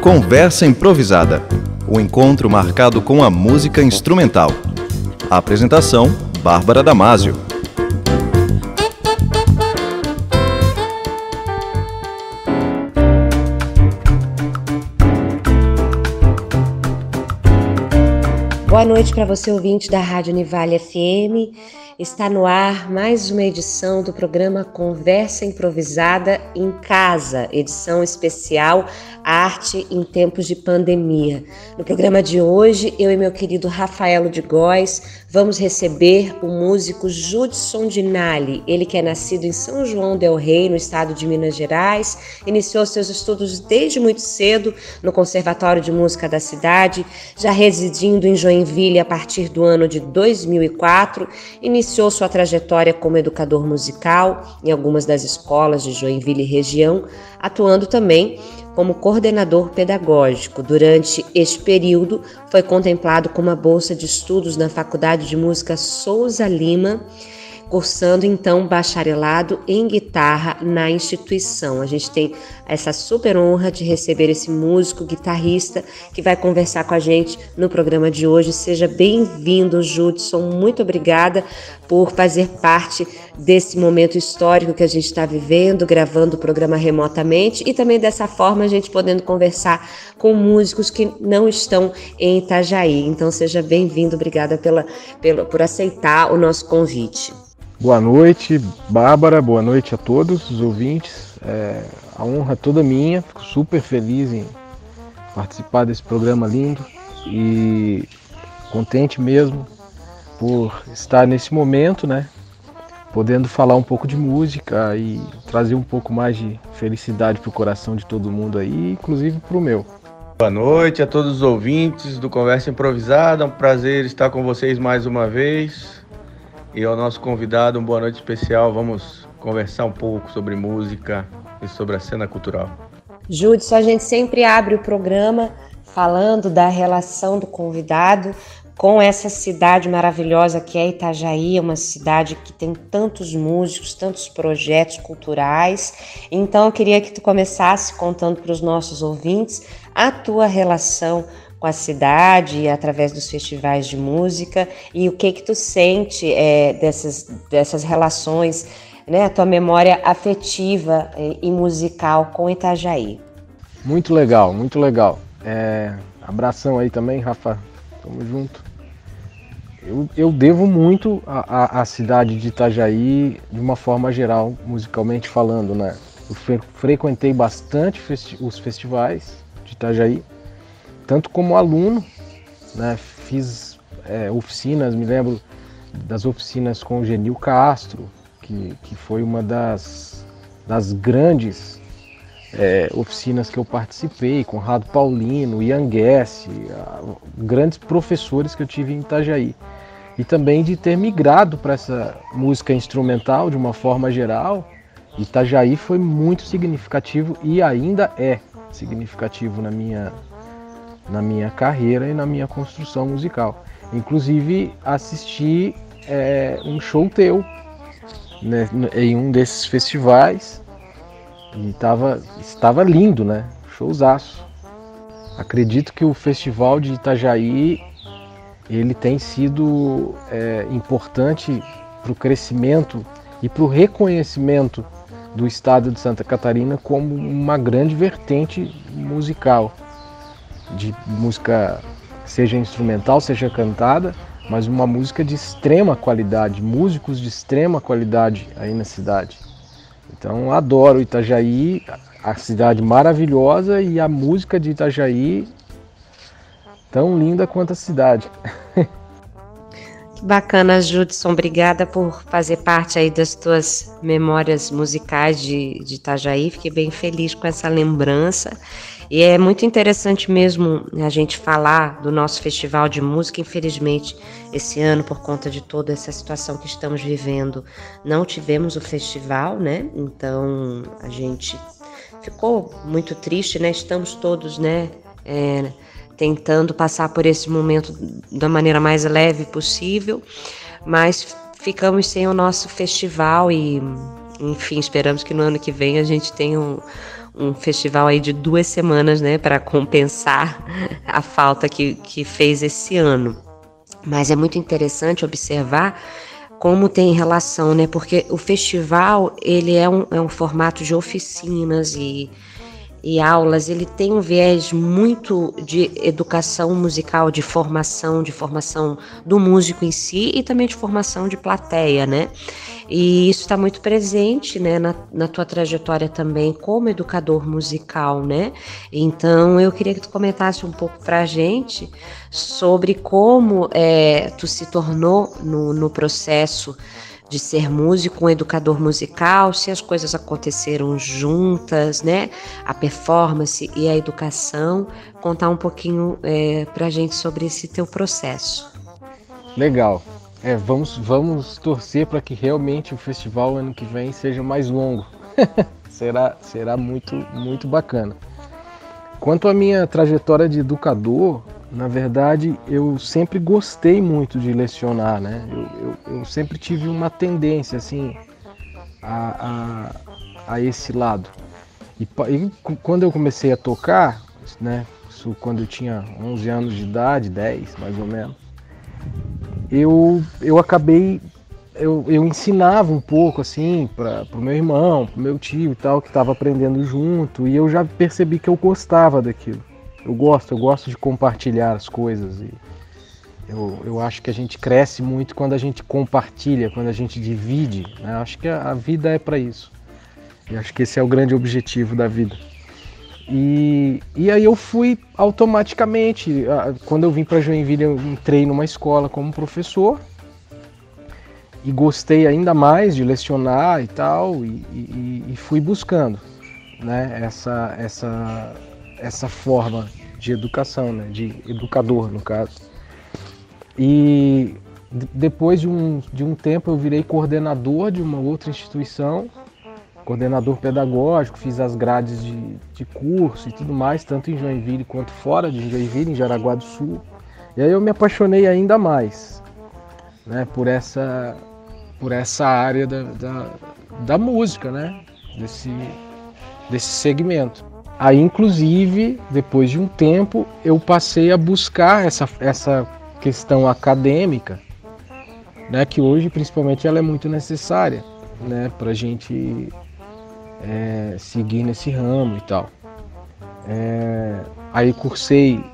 Conversa Improvisada, o encontro marcado com a música instrumental. A apresentação, Bárbara Damasio. Boa noite para você, ouvinte da Rádio Univale FM. Está no ar mais uma edição do programa Conversa Improvisada em Casa, edição especial Arte em Tempos de Pandemia. No programa de hoje, eu e meu querido Rafaelo de Góes vamos receber o músico Judson Dinali, ele que é nascido em São João del Rei, no estado de Minas Gerais, iniciou seus estudos desde muito cedo no Conservatório de Música da cidade, já residindo em Joinville a partir do ano de 2004, iniciou sua trajetória como educador musical em algumas das escolas de Joinville e região, atuando também como coordenador pedagógico. Durante este período, foi contemplado com uma bolsa de estudos na Faculdade de Música Souza Lima, cursando então bacharelado em guitarra na instituição. A gente tem essa super honra de receber esse músico, guitarrista, que vai conversar com a gente no programa de hoje. Seja bem-vindo, Judson. Muito obrigada por fazer parte desse momento histórico que a gente está vivendo, gravando o programa remotamente e também dessa forma a gente podendo conversar com músicos que não estão em Itajaí. Então seja bem-vindo, obrigada por aceitar o nosso convite. Boa noite, Bárbara, boa noite a todos os ouvintes. A honra é toda minha, fico super feliz em participar desse programa lindo e contente mesmo por estar nesse momento, né, podendo falar um pouco de música e trazer um pouco mais de felicidade para o coração de todo mundo aí, inclusive para o meu. Boa noite a todos os ouvintes do Conversa Improvisada, é um prazer estar com vocês mais uma vez. E ao nosso convidado, uma boa noite especial. Vamos conversar um pouco sobre música e sobre a cena cultural. Judson, a gente sempre abre o programa falando da relação do convidado com essa cidade maravilhosa que é Itajaí, uma cidade que tem tantos músicos, tantos projetos culturais. Então eu queria que tu começasse contando para os nossos ouvintes a tua relação com a cidade, através dos festivais de música, e o que tu sente dessas relações, né, a tua memória afetiva e musical com Itajaí. Muito legal, muito legal. Abração aí também, Rafa, tamo junto. Eu devo muito à cidade de Itajaí, de uma forma geral, musicalmente falando, né? Eu frequentei bastante os festivais de Itajaí, tanto como aluno, né, fiz oficinas, me lembro das oficinas com o Genil Castro, que foi uma das grandes oficinas que eu participei, Conrado Paulino, Ian Guess, grandes professores que eu tive em Itajaí. E também de ter migrado para essa música instrumental de uma forma geral. Itajaí foi muito significativo e ainda é significativo na minha carreira e na minha construção musical. Inclusive assisti um show teu, né, em um desses festivais e estava lindo, né? Showzaço. Acredito que o Festival de Itajaí ele tem sido importante para o crescimento e para o reconhecimento do estado de Santa Catarina como uma grande vertente musical, de música, seja instrumental, seja cantada, mas uma música de extrema qualidade, músicos de extrema qualidade aí na cidade. Então adoro Itajaí, a cidade maravilhosa e a música de Itajaí tão linda quanto a cidade. Que bacana, Judson, obrigada por fazer parte aí das tuas memórias musicais de Itajaí, fiquei bem feliz com essa lembrança. E é muito interessante mesmo a gente falar do nosso festival de música. Infelizmente, esse ano, por conta de toda essa situação que estamos vivendo, não tivemos o festival, né? Então, a gente ficou muito triste, né? Estamos todos, né, tentando passar por esse momento da maneira mais leve possível, mas ficamos sem o nosso festival e enfim, esperamos que no ano que vem a gente tenha um festival aí de 2 semanas, né, para compensar a falta que fez esse ano. Mas é muito interessante observar como tem relação, né, porque o festival, ele é um formato de oficinas e aulas, ele tem um viés muito de educação musical, de formação do músico em si e também de formação de plateia, né? E isso está muito presente, né, na tua trajetória também como educador musical, né? Então, eu queria que tu comentasse um pouco pra gente sobre como tu se tornou no processo de ser músico, um educador musical, se as coisas aconteceram juntas, né? A performance e a educação. Contar um pouquinho pra gente sobre esse teu processo. Legal. Vamos torcer para que realmente o festival ano que vem seja mais longo. será muito bacana. Quanto à minha trajetória de educador, na verdade, eu sempre gostei muito de lecionar, né? Eu sempre tive uma tendência, assim, a esse lado. E quando eu comecei a tocar, né? Isso quando eu tinha 11 anos de idade, 10 mais ou menos, eu acabei, eu ensinava um pouco, assim, para o meu irmão, para o meu tio e tal, que estava aprendendo junto, e eu já percebi que eu gostava daquilo. Eu gosto de compartilhar as coisas e eu acho que a gente cresce muito quando a gente compartilha, quando a gente divide, né? Acho que a vida é para isso. E acho que esse é o grande objetivo da vida. E aí eu fui automaticamente, quando eu vim para Joinville, eu entrei numa escola como professor e gostei ainda mais de lecionar e tal, e fui buscando, né, essa forma de educação, né, de educador, no caso. E depois de um tempo eu virei coordenador de uma outra instituição, coordenador pedagógico, fiz as grades de curso e tudo mais, tanto em Joinville quanto fora de Joinville, em Jaraguá do Sul. E aí eu me apaixonei ainda mais, né, por essa área da música, né, desse segmento. Aí, inclusive, depois de um tempo, eu passei a buscar essa questão acadêmica, né, que hoje, principalmente, ela é muito necessária, né, para a gente seguir nesse ramo e tal. Aí cursei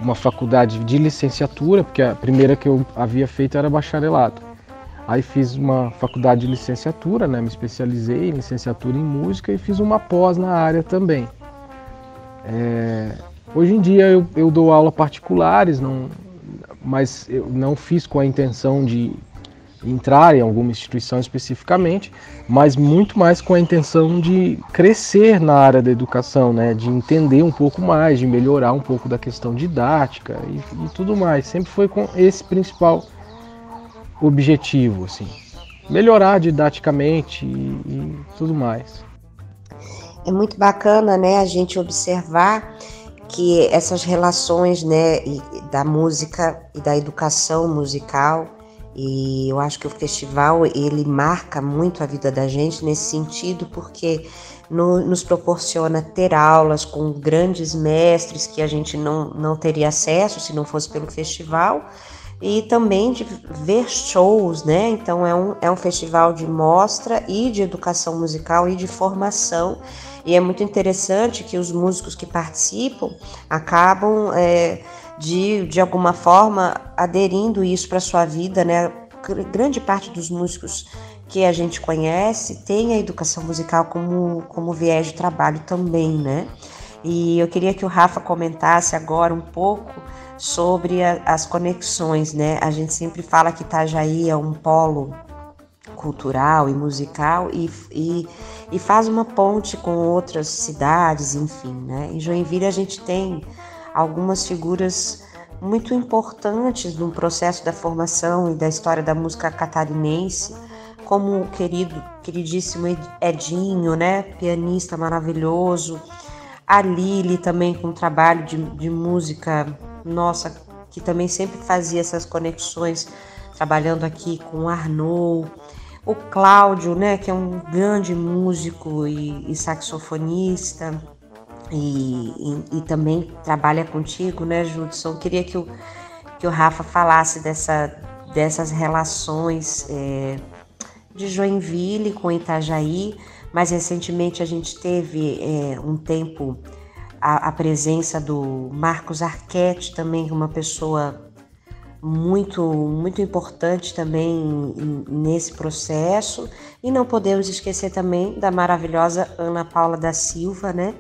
uma faculdade de licenciatura, porque a primeira que eu havia feito era bacharelado. Aí fiz uma faculdade de licenciatura, né, me especializei em licenciatura em música e fiz uma pós na área também. Hoje em dia eu dou aula particulares, mas eu não fiz com a intenção de entrar em alguma instituição especificamente, mas muito mais com a intenção de crescer na área da educação, né? De entender um pouco mais, de melhorar um pouco da questão didática e tudo mais. Sempre foi com esse principal objetivo, assim, melhorar didaticamente e tudo mais. É muito bacana, né, a gente observar que essas relações, né, da música e da educação musical, e eu acho que o festival, ele marca muito a vida da gente nesse sentido, porque nos proporciona ter aulas com grandes mestres que a gente não teria acesso se não fosse pelo festival, e também de ver shows, né? Então é um festival de mostra e de educação musical e de formação, e é muito interessante que os músicos que participam acabam de alguma forma aderindo isso para a sua vida, né? Grande parte dos músicos que a gente conhece tem a educação musical como viés de trabalho também, né? E eu queria que o Rafa comentasse agora um pouco sobre as conexões, né? A gente sempre fala que Itajaí é um polo cultural e musical e faz uma ponte com outras cidades, enfim, né? Em Joinville a gente tem algumas figuras muito importantes no processo da formação e da história da música catarinense, como o queridíssimo Edinho, né? Pianista maravilhoso, a Lili também com trabalho de música, nossa, que também sempre fazia essas conexões, trabalhando aqui com o Arnaud, o Cláudio, né, que é um grande músico e saxofonista, e também trabalha contigo, né, Judson? Queria que o Rafa falasse dessas relações de Joinville com Itajaí. Mais recentemente a gente teve um tempo a presença do Marcos Arquette, também uma pessoa muito, muito importante também nesse processo, e não podemos esquecer também da maravilhosa Ana Paula da Silva, né,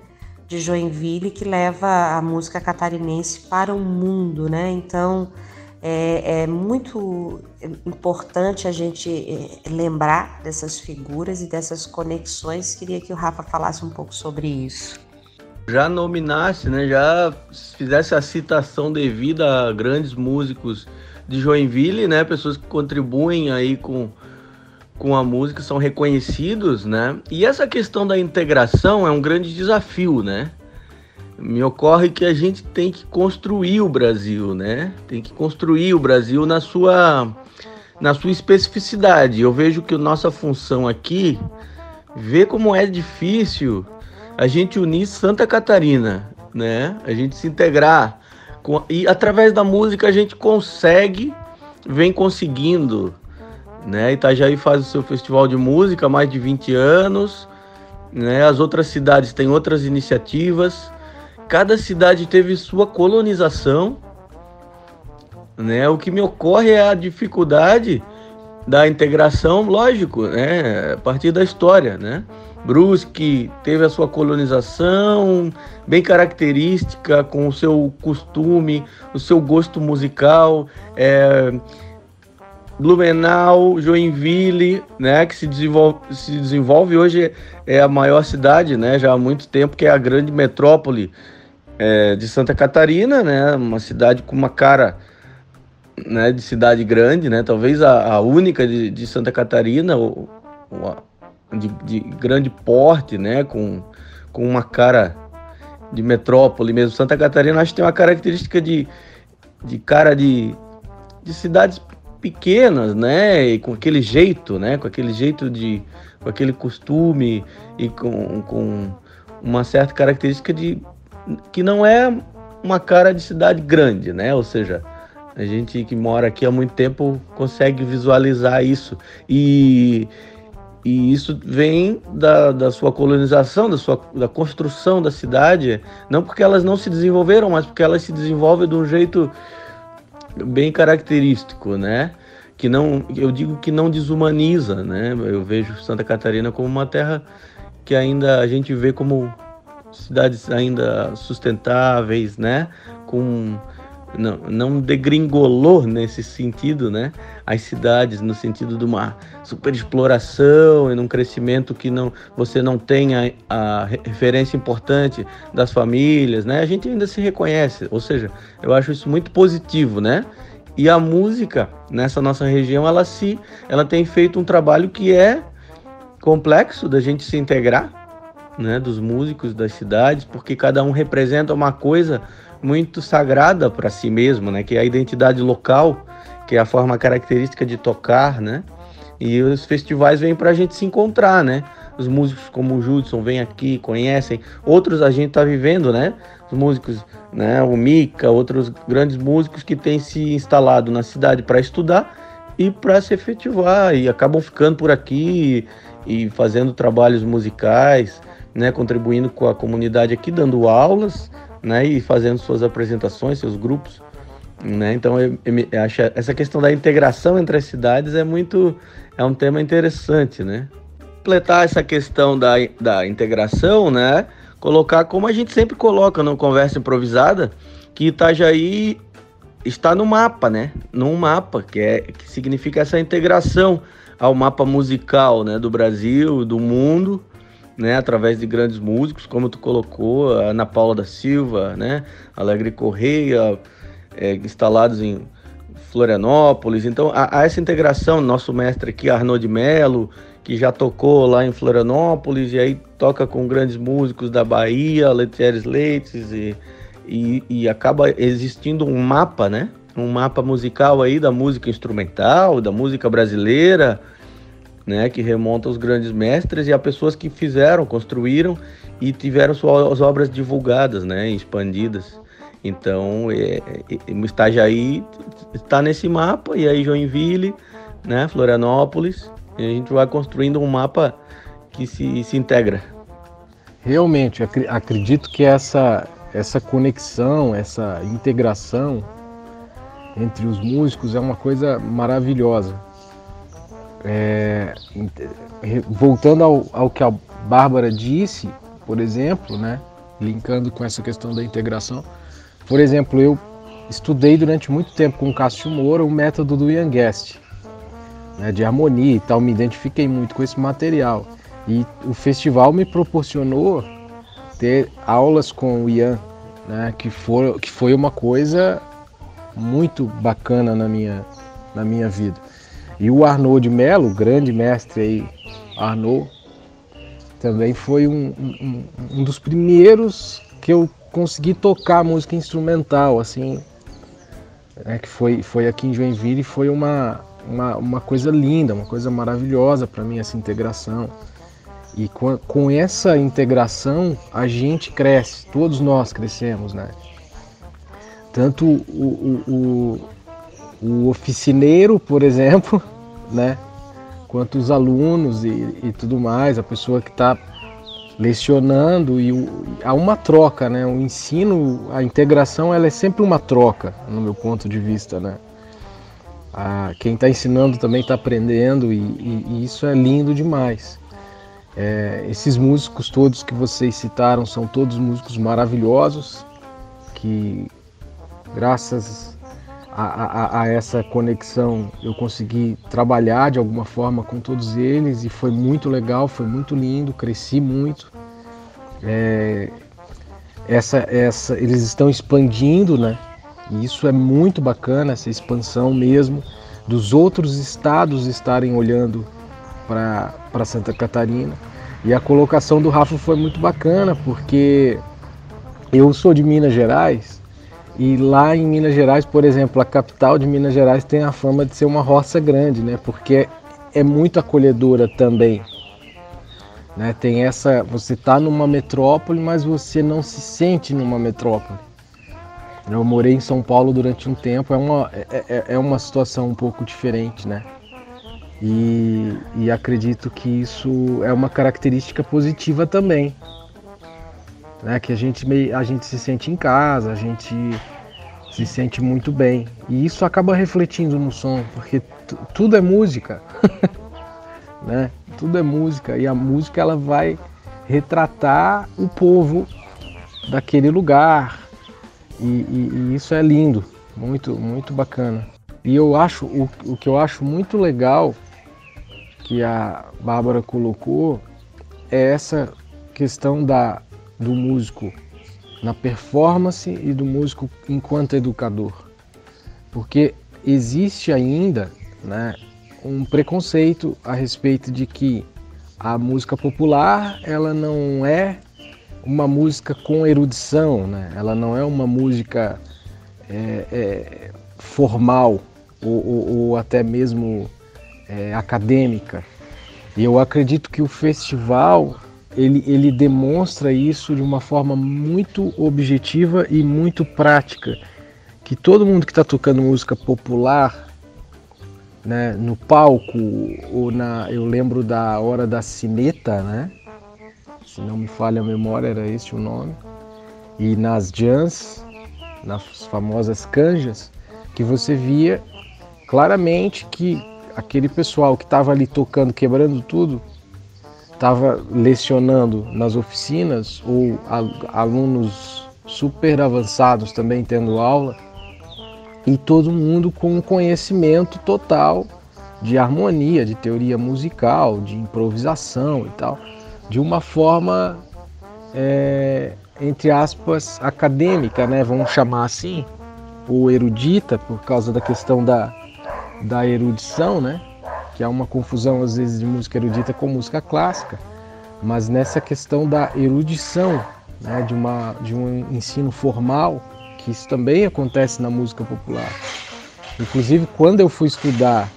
de Joinville, que leva a música catarinense para o mundo, né? Então é muito importante a gente lembrar dessas figuras e dessas conexões. Queria que o Rafa falasse um pouco sobre isso. Já nominasse, né, já fizesse a citação devida a grandes músicos de Joinville, né, pessoas que contribuem aí com a música, são reconhecidos, né, e essa questão da integração é um grande desafio, né. Me ocorre que a gente tem que construir o Brasil, né, tem que construir o Brasil na sua especificidade. Eu vejo que a nossa função aqui, vê como é difícil a gente unir Santa Catarina, né? A gente se integrar. E através da música a gente vem conseguindo, né? Itajaí faz o seu festival de música há mais de 20 anos, né? As outras cidades têm outras iniciativas. Cada cidade teve sua colonização, né? O que me ocorre é a dificuldade da integração, lógico, né? A partir da história, né? Brusque teve a sua colonização bem característica, com o seu costume, o seu gosto musical. Blumenau, Joinville, né, que se desenvolve hoje, é a maior cidade, né, já há muito tempo, que é a grande metrópole de Santa Catarina, né, uma cidade com uma cara, né, de cidade grande, né, talvez a única de Santa Catarina, de grande porte, né, com uma cara de metrópole mesmo. Santa Catarina, acho que tem uma característica de cara de cidades pequenas, né, e com aquele jeito, né, com aquele costume e com uma certa característica que não é uma cara de cidade grande, né, ou seja, a gente que mora aqui há muito tempo consegue visualizar isso, e isso vem da sua colonização, da construção da cidade, não porque elas não se desenvolveram, mas porque elas se desenvolvem de um jeito bem característico, né? Eu digo que não desumaniza, né? Eu vejo Santa Catarina como uma terra que ainda a gente vê como cidades ainda sustentáveis, né? Não degringolou nesse sentido, né? As cidades no sentido de uma superexploração e num crescimento que você não tenha a referência importante das famílias, né? A gente ainda se reconhece, ou seja, eu acho isso muito positivo, né? E a música nessa nossa região, ela tem feito um trabalho que é complexo da gente se integrar, né? Dos músicos das cidades, porque cada um representa uma coisa muito sagrada para si mesmo, né? Que é a identidade local, que é a forma característica de tocar, né? E os festivais vêm para a gente se encontrar, né? Os músicos como o Judson vêm aqui, conhecem, outros a gente está vivendo, né? Os músicos, né? O Mica, outros grandes músicos que têm se instalado na cidade para estudar e para se efetivar, e acabam ficando por aqui e fazendo trabalhos musicais, né? Contribuindo com a comunidade aqui, dando aulas, né, e fazendo suas apresentações, seus grupos, né? Então eu acho essa questão da integração entre as cidades é um tema interessante, né? Completar essa questão da integração, né? Colocar, como a gente sempre coloca no Conversa Improvisada, que Itajaí está no mapa, né? Num mapa que significa essa integração ao mapa musical, né, do Brasil, do mundo, né, através de grandes músicos, como tu colocou, a Ana Paula da Silva, né, Alegre Correia, instalados em Florianópolis. Então, há essa integração. Nosso mestre aqui, Arnaud de Mello, que já tocou lá em Florianópolis, e aí toca com grandes músicos da Bahia, Letieres Leites, e acaba existindo um mapa, né, um mapa musical aí da música instrumental, da música brasileira, né, que remonta aos grandes mestres e a pessoas que fizeram, construíram e tiveram suas obras divulgadas, né, expandidas. Então, o Itajaí está nesse mapa, e aí Joinville, né, Florianópolis, e a gente vai construindo um mapa que se integra. Realmente, acredito que essa conexão, essa integração entre os músicos é uma coisa maravilhosa. Voltando ao que a Bárbara disse, por exemplo, né, linkando com essa questão da integração, por exemplo, eu estudei durante muito tempo com o Cássio Moura o método do Ian Guest, né, de harmonia e tal, me identifiquei muito com esse material. E o festival me proporcionou ter aulas com o Ian, né, que foi uma coisa muito bacana na minha vida. E o Arnaud de Mello, grande mestre aí, Arnaud, também foi um dos primeiros que eu consegui tocar música instrumental, assim, né, que foi aqui em Joinville, e foi uma coisa linda, uma coisa maravilhosa para mim, essa integração. E com essa integração a gente cresce, todos nós crescemos, né? Tanto o oficineiro, por exemplo, né, quanto os alunos e tudo mais, a pessoa que está lecionando, e há uma troca, né? O ensino, a integração, ela é sempre uma troca, no meu ponto de vista, né? Quem está ensinando também está aprendendo, e isso é lindo demais. Esses músicos todos que vocês citaram são todos músicos maravilhosos, que graças a essa conexão eu consegui trabalhar de alguma forma com todos eles, e foi muito legal, foi muito lindo, cresci muito. Eles estão expandindo, né? E isso é muito bacana, essa expansão mesmo, dos outros estados estarem olhando para Santa Catarina. E a colocação do Rafa foi muito bacana, porque eu sou de Minas Gerais, e lá em Minas Gerais, por exemplo, a capital de Minas Gerais tem a fama de ser uma roça grande, né? Porque é muito acolhedora também, né? Tem você está numa metrópole, mas você não se sente numa metrópole. Eu morei em São Paulo durante um tempo, é uma situação um pouco diferente, né? E acredito que isso é uma característica positiva também, né? Que a gente se sente em casa, a gente se sente muito bem, e isso acaba refletindo no som, porque tudo é música, né? Tudo é música, e a música ela vai retratar o povo daquele lugar, e isso é lindo, muito, muito bacana. E eu acho, o que eu acho muito legal que a Bárbara colocou é essa questão do músico na performance e do músico enquanto educador. Porque existe ainda, né, um preconceito a respeito de que a música popular ela não é uma música com erudição, né? Ela não é uma música formal ou até mesmo acadêmica. E eu acredito que o festival ele demonstra isso de uma forma muito objetiva e muito prática, que todo mundo que está tocando música popular, né, no palco, eu lembro da Hora da Sineta, né? Se não me falha a memória, era esse o nome, e nas jams, nas famosas canjas, que você via claramente que aquele pessoal que estava ali tocando, quebrando tudo, estava lecionando nas oficinas, ou alunos super avançados também tendo aula, e todo mundo com um conhecimento total de harmonia, de teoria musical, de improvisação e tal, de uma forma, entre aspas, acadêmica, né? Vamos chamar assim, ou erudita, por causa da questão da erudição, né? Que há uma confusão às vezes de música erudita com música clássica, mas nessa questão da erudição, né? De um ensino formal, que isso também acontece na música popular. Inclusive, quando eu fui estudar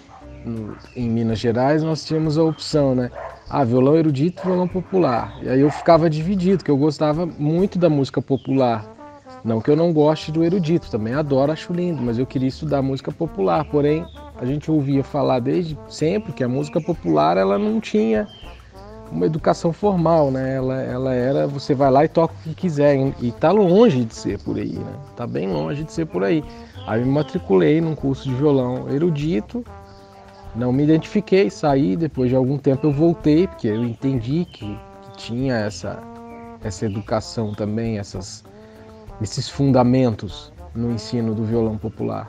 em Minas Gerais, nós tínhamos a opção, né? Violão erudito, violão popular. E aí eu ficava dividido, porque eu gostava muito da música popular. Não que eu não goste do erudito, também adoro, acho lindo, mas eu queria estudar música popular. Porém, a gente ouvia falar desde sempre que a música popular ela não tinha uma educação formal, né? Ela era, você vai lá e toca o que quiser, e tá longe de ser por aí, né? Tá bem longe de ser por aí. Aí me matriculei num curso de violão erudito, não me identifiquei, saí, depois de algum tempo eu voltei, porque eu entendi que tinha essa educação também, esses fundamentos no ensino do violão popular.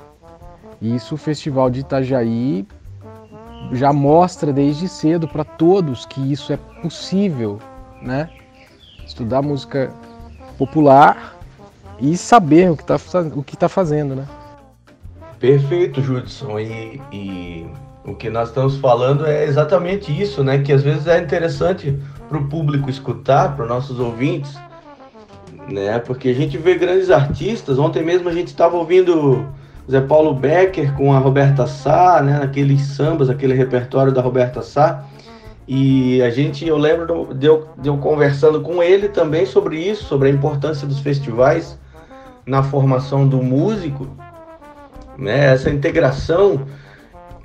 E isso o Festival de Itajaí já mostra desde cedo para todos que isso é possível, né? Estudar música popular e saber o que tá fazendo, né? Perfeito, Judson. E o que nós estamos falando é exatamente isso, né? Que às vezes é interessante para o público escutar, para os nossos ouvintes, né? Porque a gente vê grandes artistas. Ontem mesmo a gente estava ouvindo Zé Paulo Becker com a Roberta Sá, né? Naqueles sambas, aquele repertório da Roberta Sá. E eu lembro de eu conversando com ele também sobre isso, sobre a importância dos festivais na formação do músico, né? Essa integração,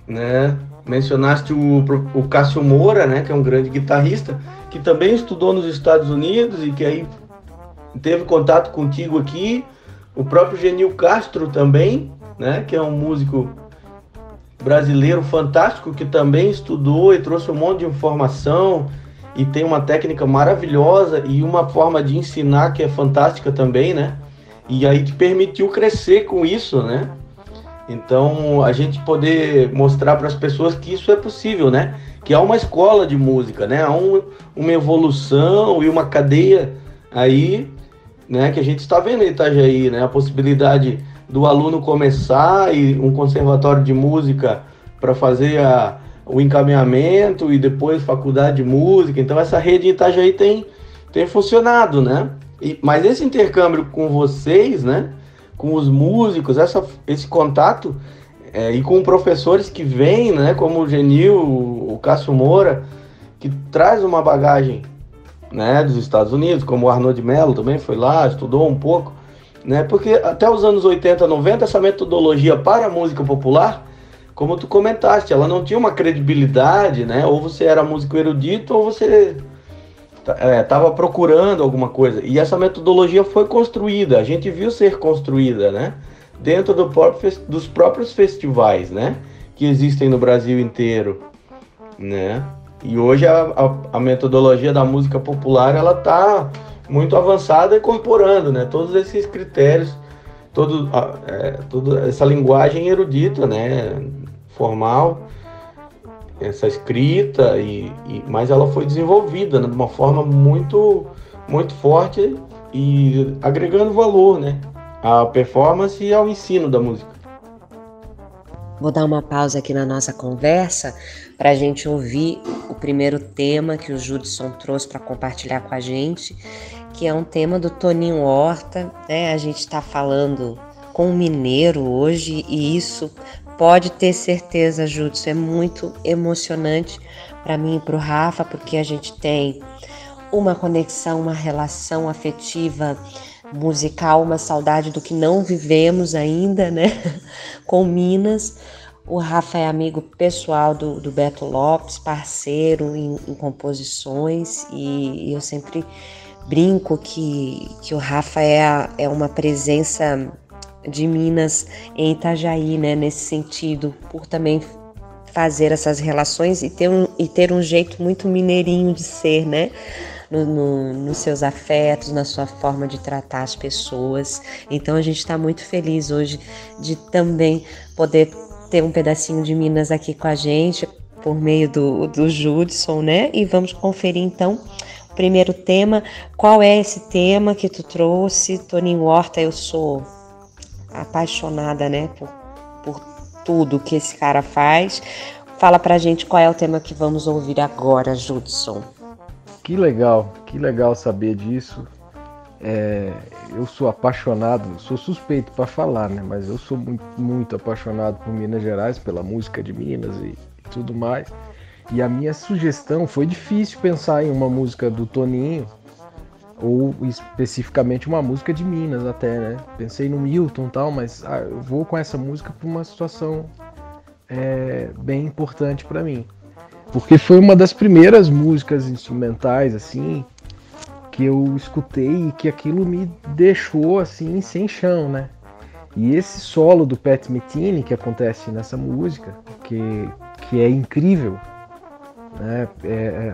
né? Mencionaste o Cássio Moura, né? Que é um grande guitarrista, que também estudou nos Estados Unidos e que aí teve contato contigo aqui. O próprio Genil Castro também, né? Que é um músico brasileiro fantástico, que também estudou e trouxe um monte de informação e tem uma técnica maravilhosa e uma forma de ensinar que é fantástica também, né? E aí te permitiu crescer com isso, né? Então, a gente poder mostrar para as pessoas que isso é possível, né? Que há uma escola de música, né? Há uma evolução e uma cadeia aí, né? Que a gente está vendo em Itajaí, né? A possibilidade do aluno começar e um conservatório de música para fazer o encaminhamento e depois faculdade de música. Então, essa rede em Itajaí tem funcionado, né? Mas esse intercâmbio com vocês, né? Com os músicos, esse contato e com professores que vêm, né, como o Genil, o Cássio Moura, que traz uma bagagem, né, dos Estados Unidos, como o Arnaud de Mello também foi lá, estudou um pouco, né, porque até os anos 80, 90, essa metodologia para a música popular, como tu comentaste, ela não tinha uma credibilidade, né, ou você era músico erudito ou você estava procurando alguma coisa, e essa metodologia foi construída, a gente viu ser construída, né, dentro dos próprios festivais, né, que existem no Brasil inteiro, né, e hoje a metodologia da música popular, ela está muito avançada, incorporando, né, todos esses critérios, toda essa linguagem erudita, né, formal, essa escrita, mas ela foi desenvolvida, né, de uma forma muito, muito forte e agregando valor, né, à performance e ao ensino da música. Vou dar uma pausa aqui na nossa conversa para a gente ouvir o primeiro tema que o Judson trouxe para compartilhar com a gente, que é um tema do Toninho Horta, né? A gente está falando com um mineiro hoje e isso, pode ter certeza, Judson, é muito emocionante para mim e para o Rafa, porque a gente tem uma conexão, uma relação afetiva, musical, uma saudade do que não vivemos ainda, né, com Minas. O Rafa é amigo pessoal do Beto Lopes, parceiro em composições, e eu sempre brinco que o Rafa é uma presença de Minas em Itajaí, né, nesse sentido, por também fazer essas relações e ter um jeito muito mineirinho de ser, né, nos seus afetos, na sua forma de tratar as pessoas. Então a gente está muito feliz hoje de também poder ter um pedacinho de Minas aqui com a gente, por meio do Judson, né, e vamos conferir então o primeiro tema. Qual é esse tema que tu trouxe, Toninho Horta? Eu sou apaixonada, né, por tudo que esse cara faz. Fala pra gente qual é o tema que vamos ouvir agora, Judson. Que legal saber disso. Eu sou apaixonado, sou suspeito para falar, né, mas eu sou muito, muito apaixonado por Minas Gerais, pela música de Minas tudo mais. E a minha sugestão, foi difícil pensar em uma música do Toninho, ou especificamente uma música de Minas até, né? Pensei no Milton e tal, mas eu vou com essa música por uma situação bem importante para mim. Porque foi uma das primeiras músicas instrumentais, assim, que eu escutei e que aquilo me deixou, assim, sem chão, né? E esse solo do Pat Metheny que acontece nessa música, que é incrível, né?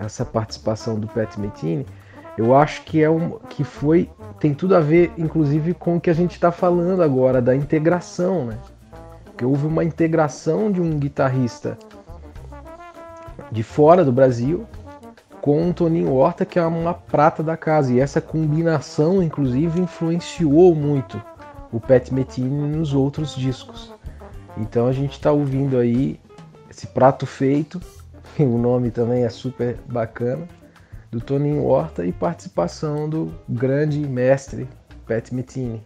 Essa participação do Pat Metheny, eu acho que tem tudo a ver, inclusive, com o que a gente está falando agora, da integração, né? Porque houve uma integração de um guitarrista de fora do Brasil com o Toninho Horta, que é uma prata da casa. E essa combinação, inclusive, influenciou muito o Pat Metheny nos outros discos. Então a gente está ouvindo aí esse prato feito, o nome também é super bacana, do Toninho Horta, e participação do grande mestre Pat Metheny.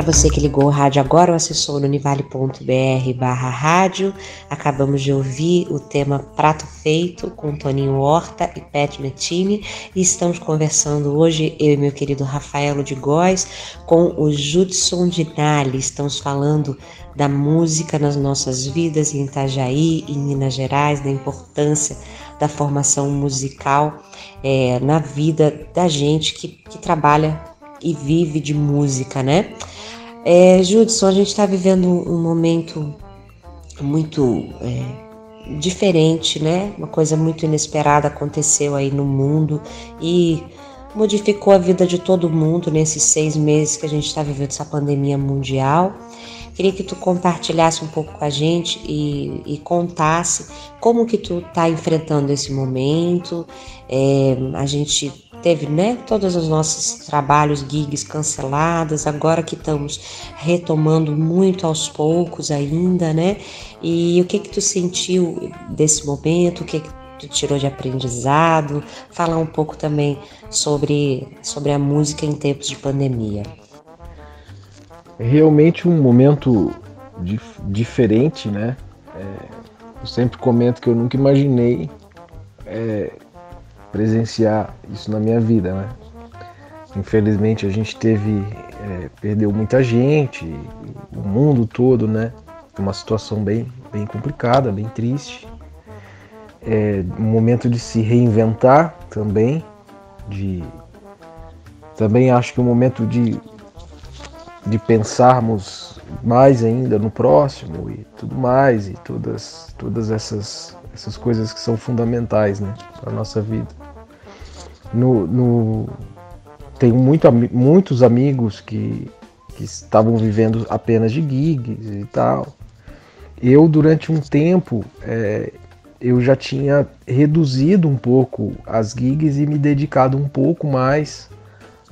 você que ligou o rádio agora ou acessou no univale.br/rádio, acabamos de ouvir o tema Prato Feito com Toninho Horta e Pat Metini, e estamos conversando hoje, eu e meu querido Rafaelo de Góes, com o Judson Dinali. Estamos falando da música nas nossas vidas em Itajaí, em Minas Gerais, da importância da formação musical na vida da gente que trabalha e vive de música, né? Judson, a gente está vivendo um momento muito diferente, né? Uma coisa muito inesperada aconteceu aí no mundo e modificou a vida de todo mundo nesses 6 meses que a gente está vivendo essa pandemia mundial. Queria que tu compartilhasse um pouco com a gente e contasse como que tu tá enfrentando esse momento. A gente teve, né, todos os nossos trabalhos, gigs canceladas, agora que estamos retomando muito aos poucos ainda, né? E o que tu sentiu desse momento, o que tu tirou de aprendizado? Falar um pouco também sobre a música em tempos de pandemia. Realmente um momento diferente, né? Eu sempre comento que eu nunca imaginei presenciar isso na minha vida, né? Infelizmente a gente perdeu muita gente, o mundo todo, né? Uma situação bem complicada, bem triste. Um momento de se reinventar também, também acho que um momento de pensarmos mais ainda no próximo e tudo mais, e todas essas coisas que são fundamentais, né, para a nossa vida. Tenho muitos amigos que estavam vivendo apenas de gigs e tal. Eu, durante um tempo, eu já tinha reduzido um pouco as gigs e me dedicado um pouco mais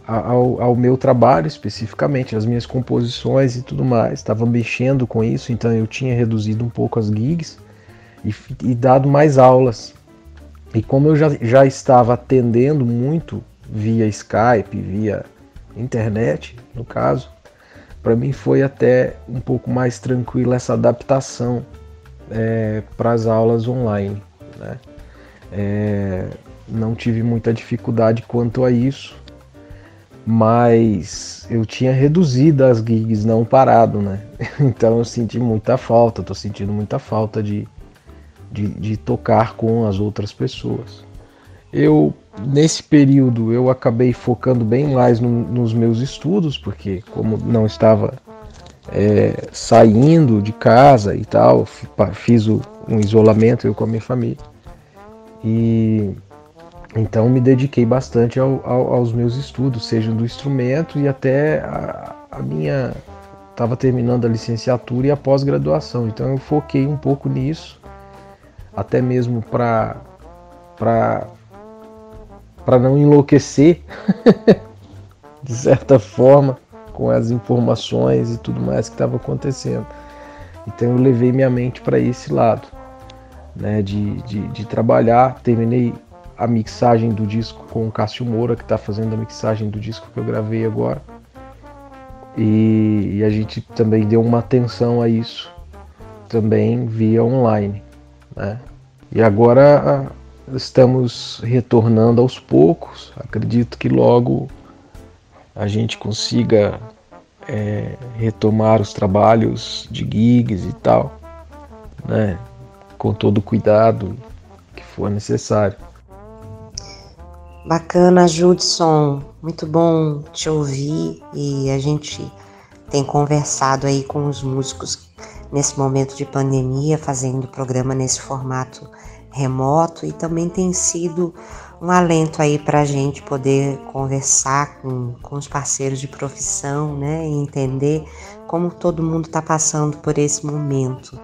ao meu trabalho especificamente, as minhas composições e tudo mais. Estava mexendo com isso, então eu tinha reduzido um pouco as gigs e dado mais aulas. E como eu já estava atendendo muito via Skype, via internet, no caso, para mim foi até um pouco mais tranquila essa adaptação para as aulas online, né? Não tive muita dificuldade quanto a isso, mas eu tinha reduzido as gigs, não parado, né? Então eu senti muita falta, estou sentindo muita falta de tocar com as outras pessoas. Nesse período, eu acabei focando bem mais nos meus estudos, porque como não estava saindo de casa e tal, fiz um isolamento, eu com a minha família. E então me dediquei bastante aos meus estudos, seja do instrumento e até estava terminando a licenciatura e a pós-graduação. Então eu foquei um pouco nisso, até mesmo para não enlouquecer, de certa forma, com as informações e tudo mais que estava acontecendo. Então eu levei minha mente para esse lado, né, de trabalhar. Terminei a mixagem do disco com o Cássio Moura, que está fazendo a mixagem do disco que eu gravei agora. E a gente também deu uma atenção a isso, também via online, né? E agora estamos retornando aos poucos. Acredito que logo a gente consiga retomar os trabalhos de gigs e tal, né? Com todo o cuidado que for necessário. Bacana, Judson, muito bom te ouvir, e a gente tem conversado aí com os músicos nesse momento de pandemia, fazendo o programa nesse formato remoto, e também tem sido um alento aí para a gente poder conversar com os parceiros de profissão, né, e entender como todo mundo está passando por esse momento.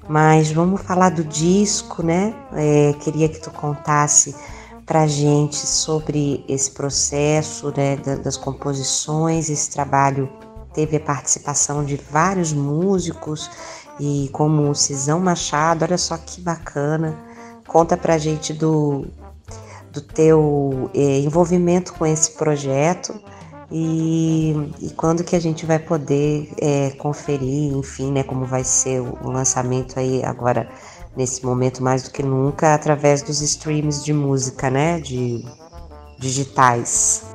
Mas vamos falar do disco, né? Queria que tu contasse pra gente sobre esse processo, né, das composições. Esse trabalho teve a participação de vários músicos, e como o Cisão Machado, olha só que bacana. Conta pra gente do teu envolvimento com esse projeto, E quando que a gente vai poder conferir, enfim, né, como vai ser o lançamento aí agora, nesse momento mais do que nunca, através dos streams de música, né, de digitais.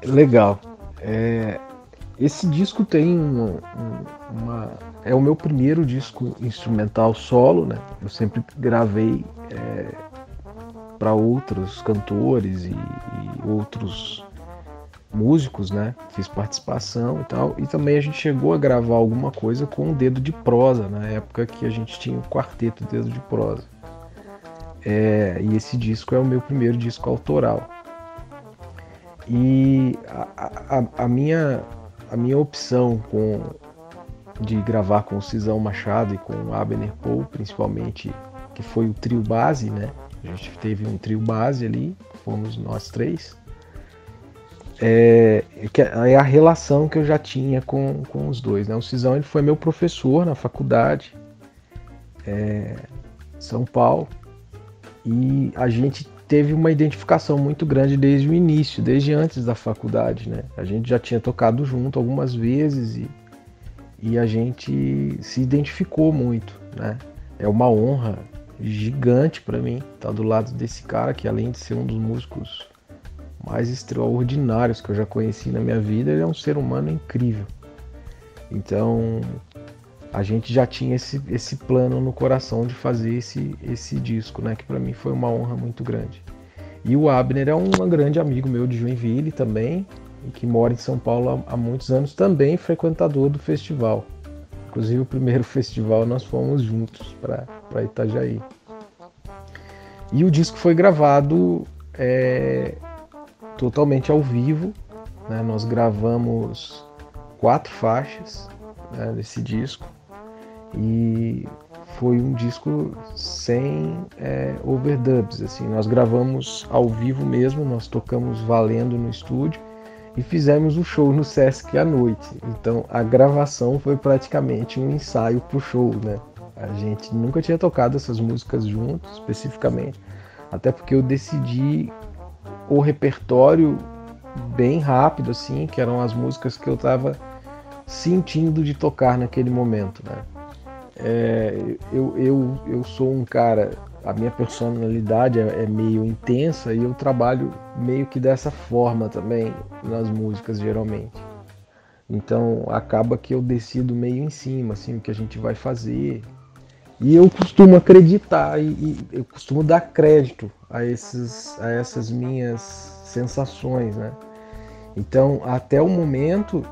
Legal. Esse disco tem é o meu primeiro disco instrumental solo, né? Eu sempre gravei para outros cantores e outros músicos, né? Fiz participação e tal. E também a gente chegou a gravar alguma coisa com o Dedo de Prosa, na época que a gente tinha o quarteto Dedo de Prosa. E esse disco é o meu primeiro disco autoral. E a minha opção de gravar com o Cisão Machado e com o Abner Paul, principalmente, que foi o trio base, né? A gente teve um trio base ali, fomos nós três. É a relação que eu já tinha com os dois, né? O Cisão, ele foi meu professor na faculdade, São Paulo, e a gente teve uma identificação muito grande desde o início, desde antes da faculdade, né? A gente já tinha tocado junto algumas vezes e a gente se identificou muito, né? É uma honra gigante para mim estar do lado desse cara que, além de ser um dos músicos mais extraordinários que eu já conheci na minha vida, ele é um ser humano incrível. Então a gente já tinha esse plano no coração de fazer esse disco, né? Que para mim foi uma honra muito grande. E o Abner é um grande amigo meu de Joinville também, e que mora em São Paulo há muitos anos, também frequentador do festival. Inclusive o primeiro festival nós fomos juntos para Itajaí. E o disco foi gravado totalmente ao vivo, né? Nós gravamos 4 faixas, né, desse disco. E foi um disco sem overdubs, assim. Nós gravamos ao vivo mesmo, nós tocamos valendo no estúdio e fizemos o show no Sesc à noite. Então a gravação foi praticamente um ensaio pro show, né? A gente nunca tinha tocado essas músicas juntos, especificamente, até porque eu decidi o repertório bem rápido, assim, que eram as músicas que eu estava sentindo de tocar naquele momento, né? Eu sou um cara, a minha personalidade é meio intensa e eu trabalho meio que dessa forma também nas músicas, geralmente. Então acaba que eu decido meio em cima, assim, o que a gente vai fazer. E eu costumo acreditar e eu costumo dar crédito a essas minhas sensações, né? Então, até o momento,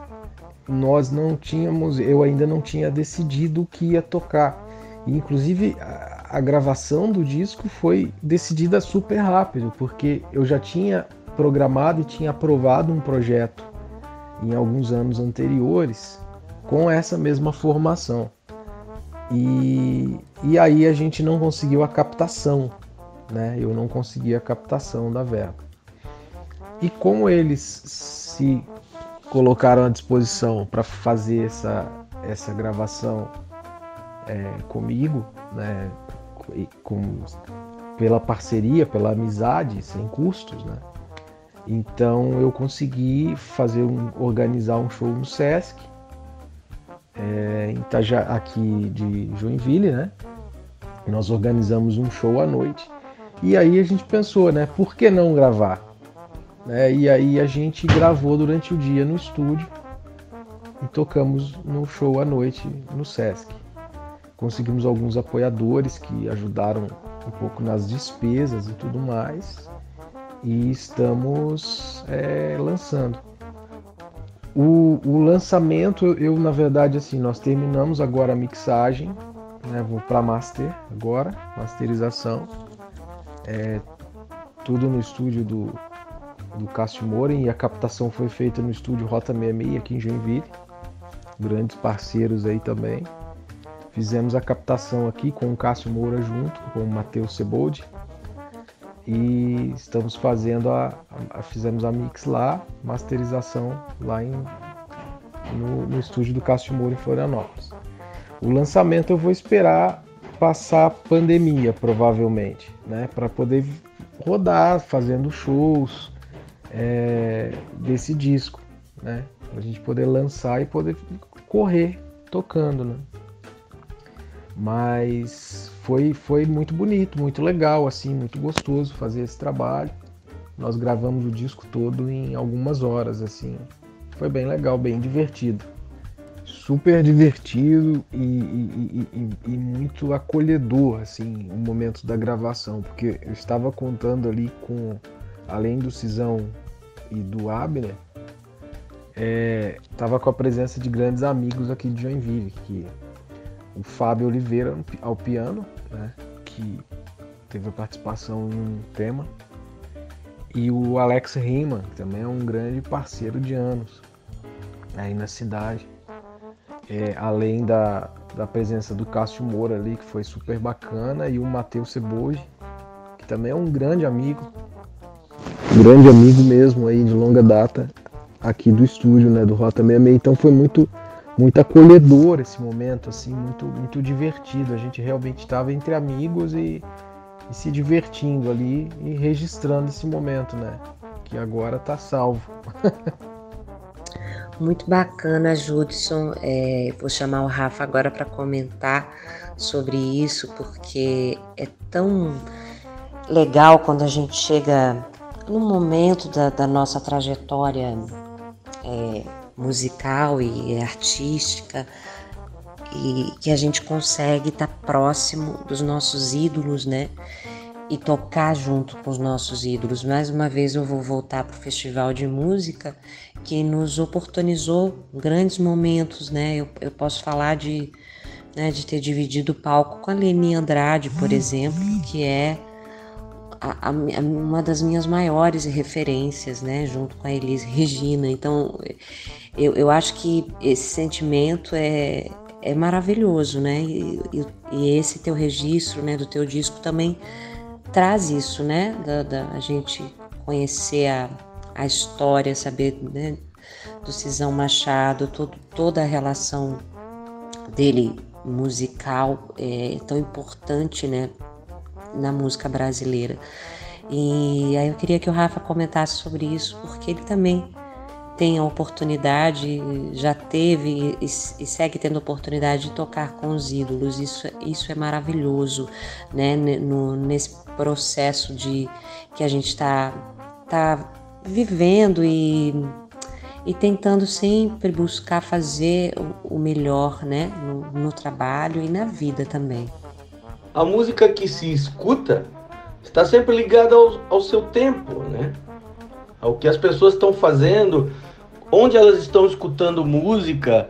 eu ainda não tinha decidido o que ia tocar. E, inclusive, a gravação do disco foi decidida super rápido, porque eu já tinha programado e tinha aprovado um projeto em alguns anos anteriores com essa mesma formação. E aí a gente não conseguiu a captação, né? Eu não consegui a captação da verba. E como eles se colocaram à disposição para fazer essa gravação comigo, né? Pela parceria, pela amizade, sem custos, né? Então eu consegui organizar um show no Sesc, aqui de Joinville, né? Nós organizamos um show à noite. E aí a gente pensou, né? Por que não gravar? E aí a gente gravou durante o dia no estúdio e tocamos no show à noite no Sesc. Conseguimos alguns apoiadores que ajudaram um pouco nas despesas e tudo mais. E estamos lançando. O lançamento, eu na verdade, assim, nós terminamos agora a mixagem, né? Vou para master agora, masterização. Tudo no estúdio do Cássio Moren, e a captação foi feita no estúdio Rota 66 aqui em Joinville. Grandes parceiros aí também. Fizemos a captação aqui com o Cássio Moura junto, com o Matheus Seboldi. E estamos fazendo fizemos a mix lá, masterização lá no estúdio do Cássio Moura em Florianópolis. O lançamento eu vou esperar passar a pandemia, provavelmente, né, para poder rodar, fazendo shows, desse disco, né? Pra gente poder lançar e poder correr tocando, né? Mas foi muito bonito, muito legal, assim, muito gostoso fazer esse trabalho. Nós gravamos o disco todo em algumas horas, assim. Foi bem legal, bem divertido. Super divertido e muito acolhedor, assim, o momento da gravação, porque eu estava contando ali com, além do Cisão e do Abner, estava com a presença de grandes amigos aqui de Joinville, que o Fábio Oliveira ao piano, né, que teve a participação em um tema, e o Alex Riemann, que também é um grande parceiro de anos aí na cidade. Além da presença do Cássio Moura ali, que foi super bacana, e o Matheus Seboji, que também é um grande amigo mesmo aí de longa data aqui do estúdio, né, do Rota 66. Então foi muito acolhedor esse momento, assim, muito divertido. A gente realmente estava entre amigos e se divertindo ali e registrando esse momento, né, que agora está salvo. Muito bacana, Judson. Vou chamar o Rafa agora para comentar sobre isso, porque é tão legal quando a gente chega no momento da nossa trajetória musical e artística, e que a gente consegue estar próximo dos nossos ídolos, né? E tocar junto com os nossos ídolos. Mais uma vez eu vou voltar para o Festival de Música, que nos oportunizou grandes momentos, né? Eu posso falar de ter dividido o palco com a Leni Andrade, por exemplo, que é uma das minhas maiores referências, né? Junto com a Elis Regina. Então, eu acho que esse sentimento é maravilhoso, né? E esse teu registro, né, do teu disco também traz isso, né? A gente conhecer a história, saber, né, do Cisão Machado, toda a relação dele musical é tão importante, né, na música brasileira. E aí eu queria que o Rafa comentasse sobre isso, porque ele também tem a oportunidade, já teve e segue tendo a oportunidade de tocar com os ídolos. Isso é maravilhoso, né? Nesse processo que a gente está vivendo e tentando sempre buscar fazer o melhor, né? No trabalho e na vida também. A música que se escuta está sempre ligada ao seu tempo, né? Ao que as pessoas estão fazendo, onde elas estão escutando música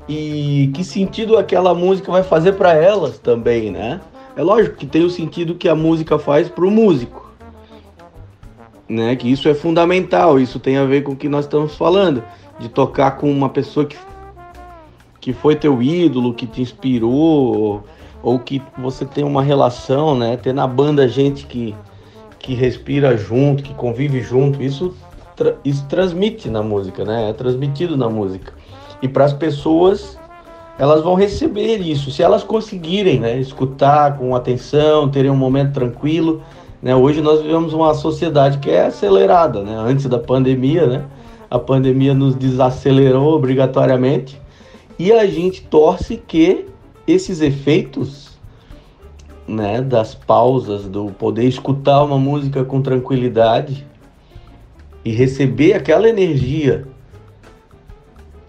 e que sentido aquela música vai fazer para elas também, né? É lógico que tem o sentido que a música faz para o músico, né? Que isso é fundamental, isso tem a ver com o que nós estamos falando, de tocar com uma pessoa que foi teu ídolo, que te inspirou, ou que você tem uma relação, né? Ter na banda gente que respira junto, que convive junto, isso transmite na música, né? É transmitido na música. E para as pessoas, elas vão receber isso. Se elas conseguirem, né, escutar com atenção, terem um momento tranquilo, né? Hoje nós vivemos uma sociedade que é acelerada, né? Antes da pandemia, né? A pandemia nos desacelerou obrigatoriamente. E a gente torce que esses efeitos, né, das pausas, do poder escutar uma música com tranquilidade e receber aquela energia,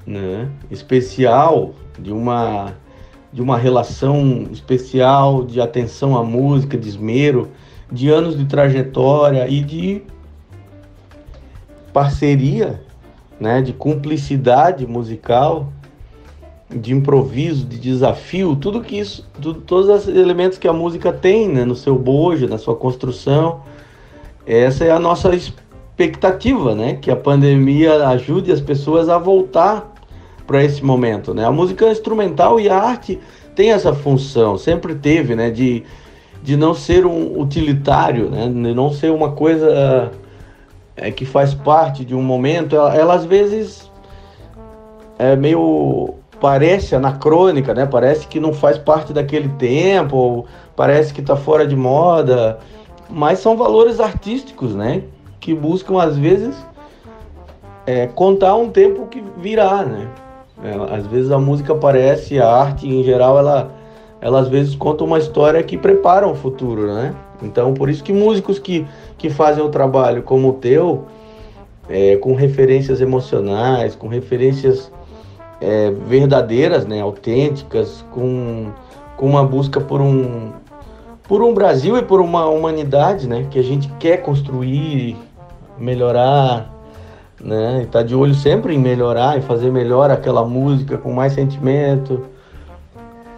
né, especial de uma relação especial, de atenção à música, de esmero, de anos de trajetória e de parceria, né, de cumplicidade musical, de improviso, de desafio, todos os elementos que a música tem, né, no seu bojo, na sua construção. Essa é a nossa expectativa, né, que a pandemia ajude as pessoas a voltar para esse momento, né. A música instrumental e a arte tem essa função, sempre teve, né, de não ser um utilitário, né, de não ser uma coisa que faz parte de um momento. Ela às vezes é meio, parece anacrônica, né? Parece que não faz parte daquele tempo, ou parece que está fora de moda, mas são valores artísticos, né? Que buscam às vezes contar um tempo que virá, né? Às vezes a música aparece, a arte em geral, ela às vezes conta uma história que prepara o futuro, né? Então, por isso que músicos que fazem um trabalho como o teu, com referências emocionais, com referências verdadeiras, né? Autênticas, com uma busca por um Brasil e por uma humanidade, né? Que a gente quer construir, melhorar, né? E tá de olho sempre em melhorar, em fazer melhor aquela música com mais sentimento,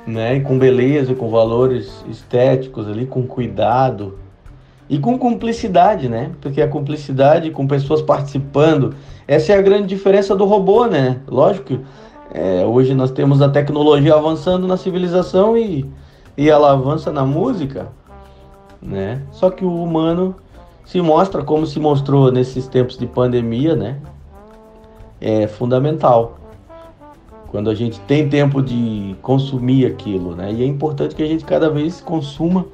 né? E com beleza, com valores estéticos ali, com cuidado e com cumplicidade, né? Porque a cumplicidade com pessoas participando, essa é a grande diferença do robô, né? Lógico que hoje nós temos a tecnologia avançando na civilização e ela avança na música, né? Só que o humano se mostra como se mostrou nesses tempos de pandemia, né? É fundamental. Quando a gente tem tempo de consumir aquilo, né? E é importante que a gente cada vez consuma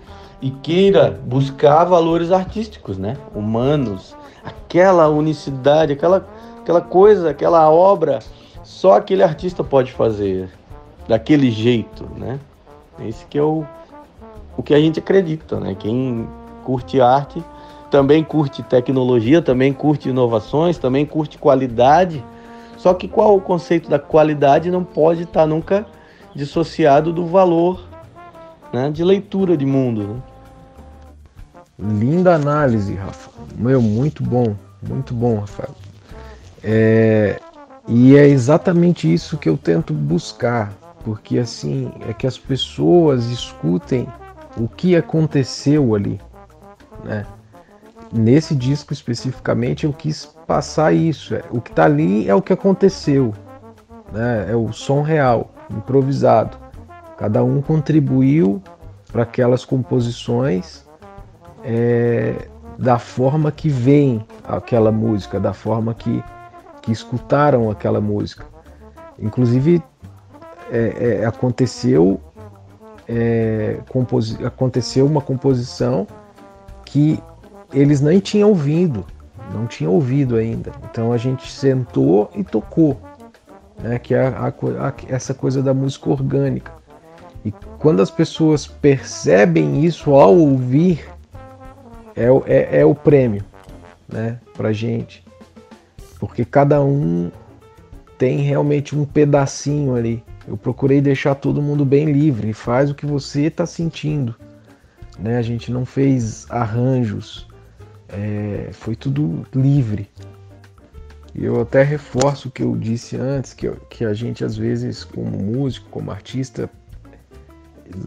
e queira buscar valores artísticos, né? Humanos, aquela unicidade, aquela coisa, aquela obra, só aquele artista pode fazer daquele jeito, né? Esse que é o que a gente acredita, né? Quem curte arte também curte tecnologia, também curte inovações, também curte qualidade. Só que qual o conceito da qualidade não pode estar nunca dissociado do valor, né, de leitura de mundo, né? Linda análise, Rafa. Muito bom, Rafael. E é exatamente isso que eu tento buscar, porque assim, é que as pessoas escutem o que aconteceu ali, né? Nesse disco especificamente eu quis passar isso, o que está ali é o que aconteceu, né? É o som real, improvisado. Cada um contribuiu para aquelas composições da forma que vem aquela música, da forma que escutaram aquela música. Inclusive aconteceu uma composição que eles nem tinham ouvido, não tinham ouvido ainda. Então a gente sentou e tocou, né? Que é essa coisa da música orgânica. E quando as pessoas percebem isso ao ouvir, é o prêmio, né, pra gente. Porque cada um tem realmente um pedacinho ali. Eu procurei deixar todo mundo bem livre, faz o que você está sentindo, né? A gente não fez arranjos, foi tudo livre. E eu até reforço o que eu disse antes, que a gente às vezes, como músico, como artista,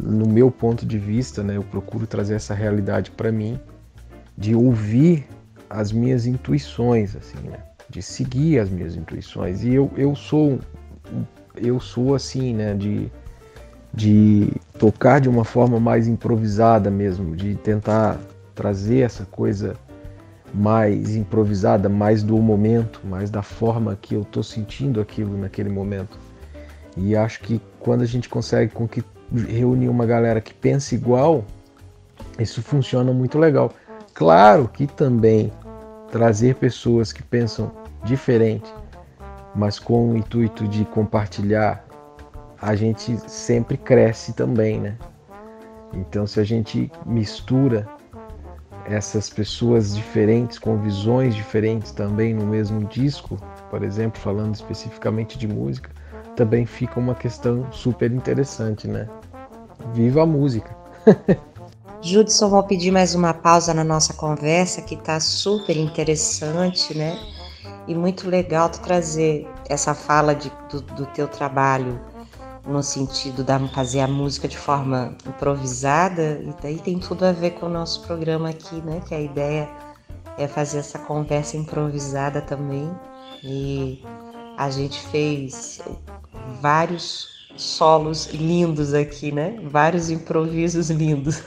no meu ponto de vista, né, eu procuro trazer essa realidade para mim, de ouvir as minhas intuições, assim, né, de seguir as minhas intuições. E eu sou assim, né, de tocar de uma forma mais improvisada mesmo, de tentar trazer essa coisa mais improvisada, mais do momento, mais da forma que eu estou sentindo aquilo naquele momento. E acho que quando a gente consegue reunir uma galera que pensa igual, isso funciona muito legal. Claro que também trazer pessoas que pensam diferente, mas com o intuito de compartilhar, a gente sempre cresce também, né? Então, se a gente mistura essas pessoas diferentes, com visões diferentes também no mesmo disco, por exemplo, falando especificamente de música, também fica uma questão super interessante, né? Viva a música! Judson, vou pedir mais uma pausa na nossa conversa, que está super interessante, né? E muito legal tu trazer essa fala do teu trabalho no sentido de fazer a música de forma improvisada, e daí tem tudo a ver com o nosso programa aqui, né? Que a ideia é fazer essa conversa improvisada também. E a gente fez vários solos lindos aqui, né? Vários improvisos lindos.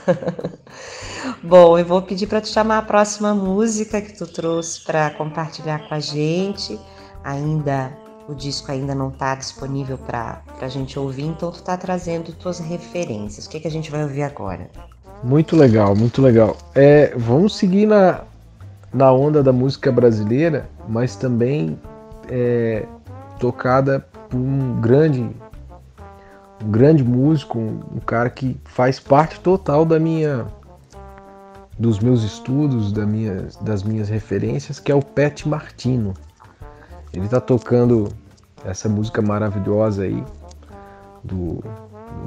Bom, eu vou pedir para tu chamar a próxima música que tu trouxe para compartilhar com a gente. O disco ainda não está disponível para a gente ouvir, então tu está trazendo tuas referências. O que a gente vai ouvir agora? Muito legal, muito legal. Vamos seguir na onda da música brasileira, mas também tocada por um grande músico, um cara que faz parte total dos meus estudos, das minhas referências, que é o Pat Martino. Ele está tocando essa música maravilhosa aí do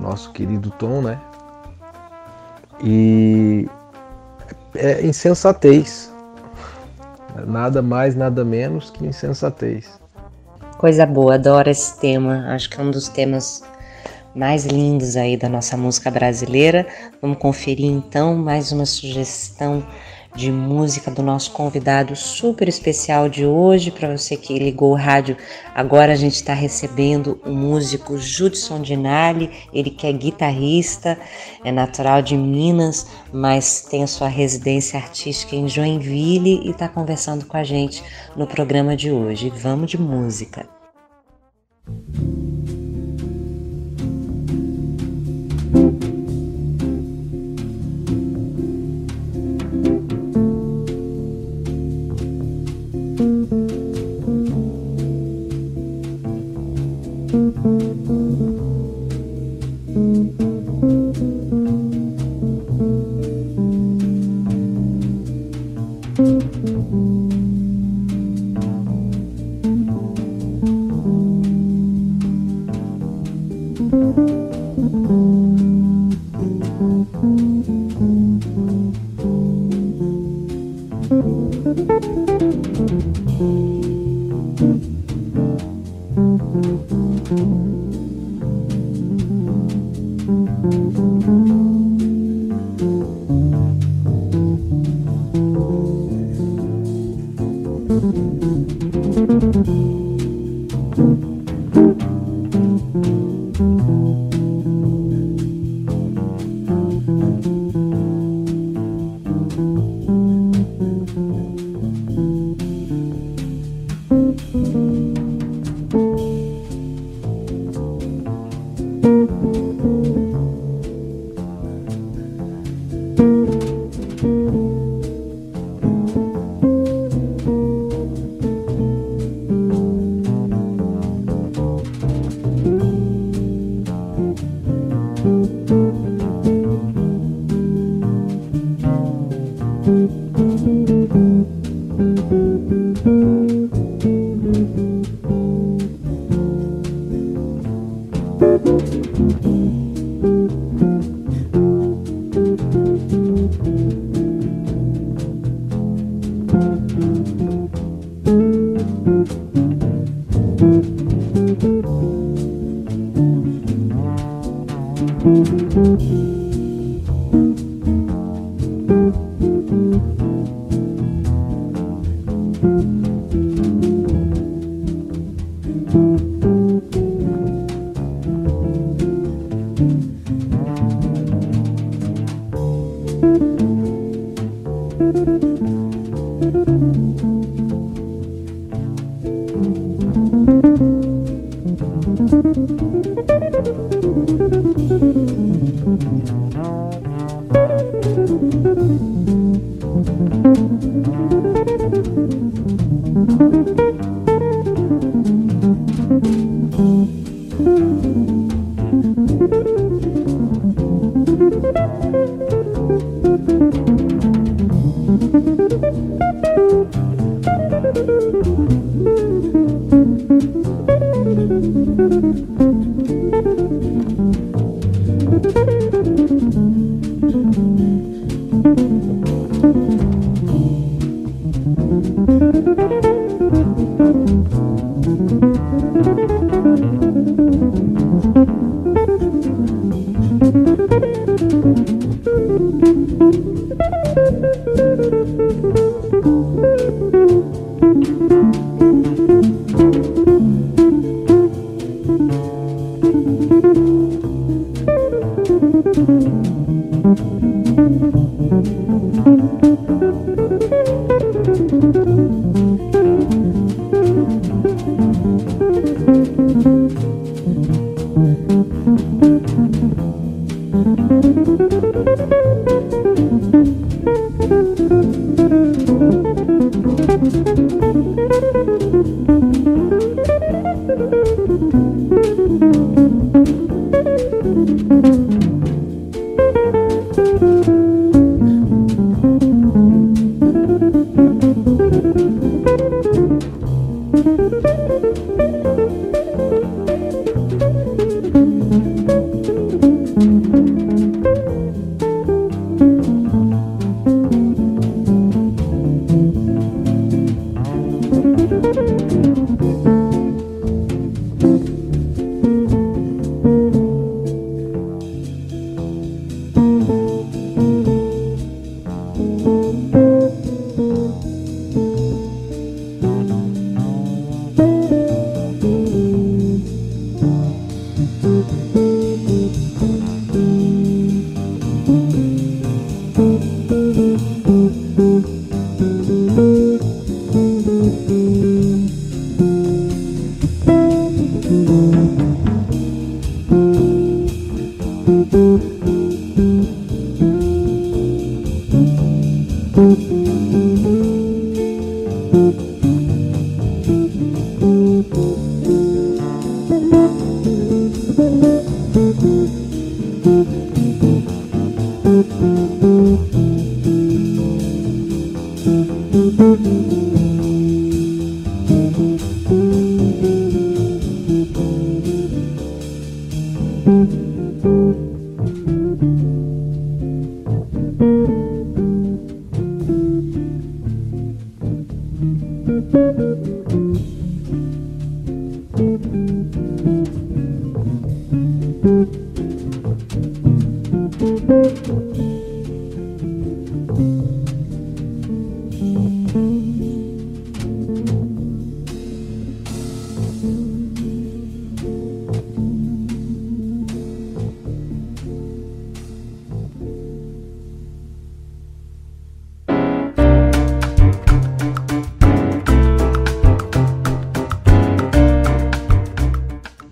nosso querido Tom, né? E é insensatez. Nada mais, nada menos que insensatez. Coisa boa, adoro esse tema. Acho que é um dos temas mais lindos aí da nossa música brasileira. Vamos conferir então mais uma sugestão de música do nosso convidado super especial de hoje. Para você que ligou o rádio, agora a gente está recebendo o músico Judson Dinali. Ele que é guitarrista, é natural de Minas, mas tem a sua residência artística em Joinville e está conversando com a gente no programa de hoje. Vamos de música.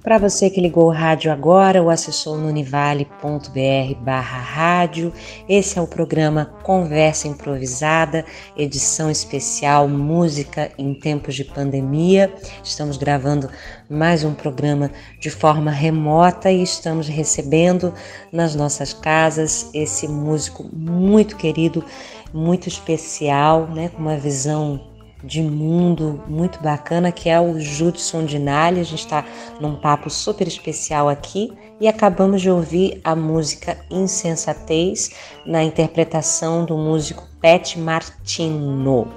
Para você que ligou o rádio agora ou acessou no univale.br/rádio, esse é o programa Conversa Improvisada, edição especial Música em Tempos de Pandemia. Estamos gravando mais um programa de forma remota e estamos recebendo nas nossas casas esse músico muito querido, muito especial, né, com uma visão de mundo muito bacana, que é o Judson Dinali. A gente está num papo super especial aqui e acabamos de ouvir a música Insensatez na interpretação do músico Pet Martino.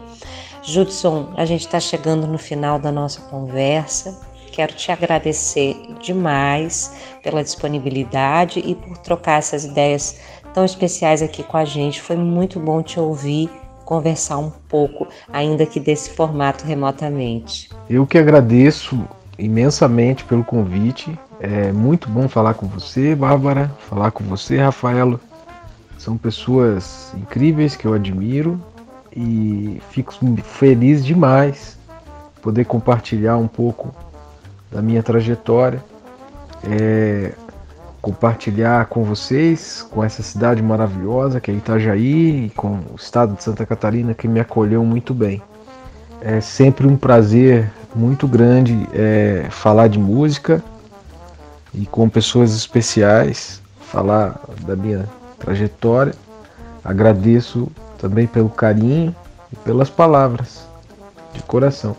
Judson, a gente está chegando no final da nossa conversa. Quero te agradecer demais pela disponibilidade e por trocar essas ideias tão especiais aqui com a gente. Foi muito bom te ouvir, conversar um pouco, ainda que desse formato remotamente. Eu que agradeço imensamente pelo convite. É muito bom falar com você, Bárbara, falar com você, Rafaelo. São pessoas incríveis que eu admiro e fico feliz demais poder compartilhar um pouco da minha trajetória, compartilhar com vocês, com essa cidade maravilhosa que é Itajaí, e com o estado de Santa Catarina que me acolheu muito bem. É sempre um prazer muito grande falar de música e com pessoas especiais, falar da minha trajetória. Agradeço também pelo carinho e pelas palavras, de coração.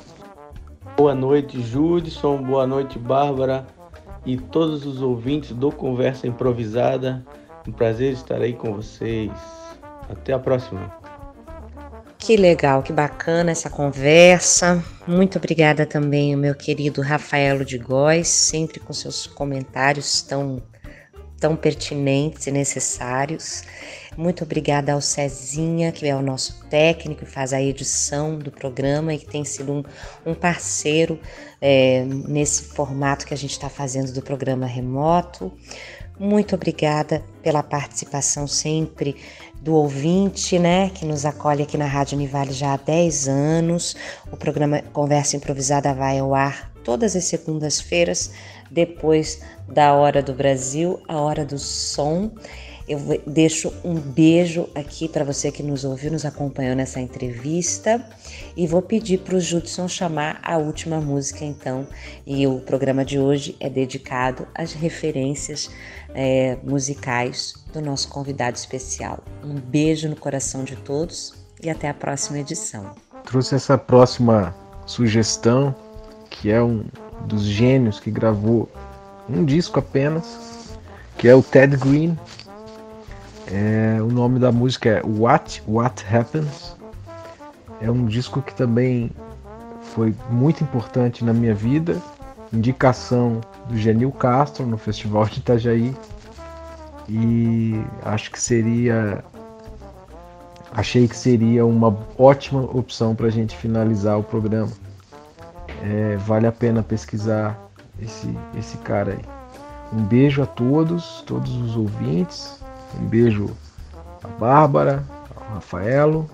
Boa noite, Judson, boa noite, Bárbara, e todos os ouvintes do Conversa Improvisada. Um prazer estar aí com vocês. Até a próxima. Que legal, que bacana essa conversa. Muito obrigada também ao meu querido Rafaelo de Góes, sempre com seus comentários tão pertinentes e necessários. Muito obrigada ao Cezinha, que é o nosso técnico e faz a edição do programa e que tem sido um parceiro nesse formato que a gente está fazendo do programa remoto. Muito obrigada pela participação sempre do ouvinte, né, que nos acolhe aqui na Rádio Univale já há 10 anos. O programa Conversa Improvisada vai ao ar todas as segundas-feiras, depois da Hora do Brasil, a Hora do Som. Eu deixo um beijo aqui para você que nos ouviu, nos acompanhou nessa entrevista, e vou pedir para o Judson chamar a última música então, e o programa de hoje é dedicado às referências musicais do nosso convidado especial. Um beijo no coração de todos e até a próxima edição. Trouxe essa próxima sugestão, que é um dos gênios que gravou um disco apenas, que é o Ted Green. O nome da música é What Happens. É um disco que também foi muito importante na minha vida, indicação do Genil Castro no Festival de Itajaí, e achei que seria uma ótima opção para a gente finalizar o programa. Vale a pena pesquisar esse cara aí. Um beijo a todos os ouvintes, um beijo a Bárbara, ao Rafaelo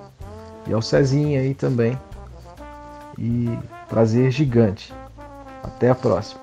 e ao Cezinha aí também. E prazer gigante. Até a próxima.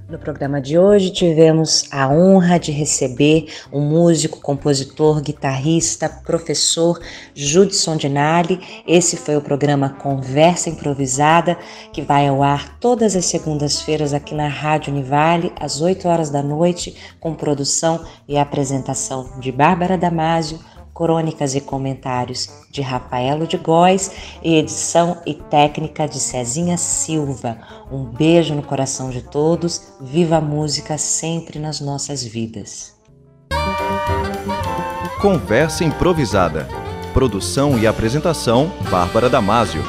No programa de hoje tivemos a honra de receber o músico, compositor, guitarrista, professor Judson Dinali. Esse foi o programa Conversa Improvisada, que vai ao ar todas as segundas-feiras aqui na Rádio Univale, às 8 horas da noite, com produção e apresentação de Bárbara Damasio, crônicas e comentários de Rafaelo de Góes e edição e técnica de Cezinha Silva. Um beijo no coração de todos, viva a música sempre nas nossas vidas. Conversa Improvisada. Produção e apresentação, Bárbara Damasio.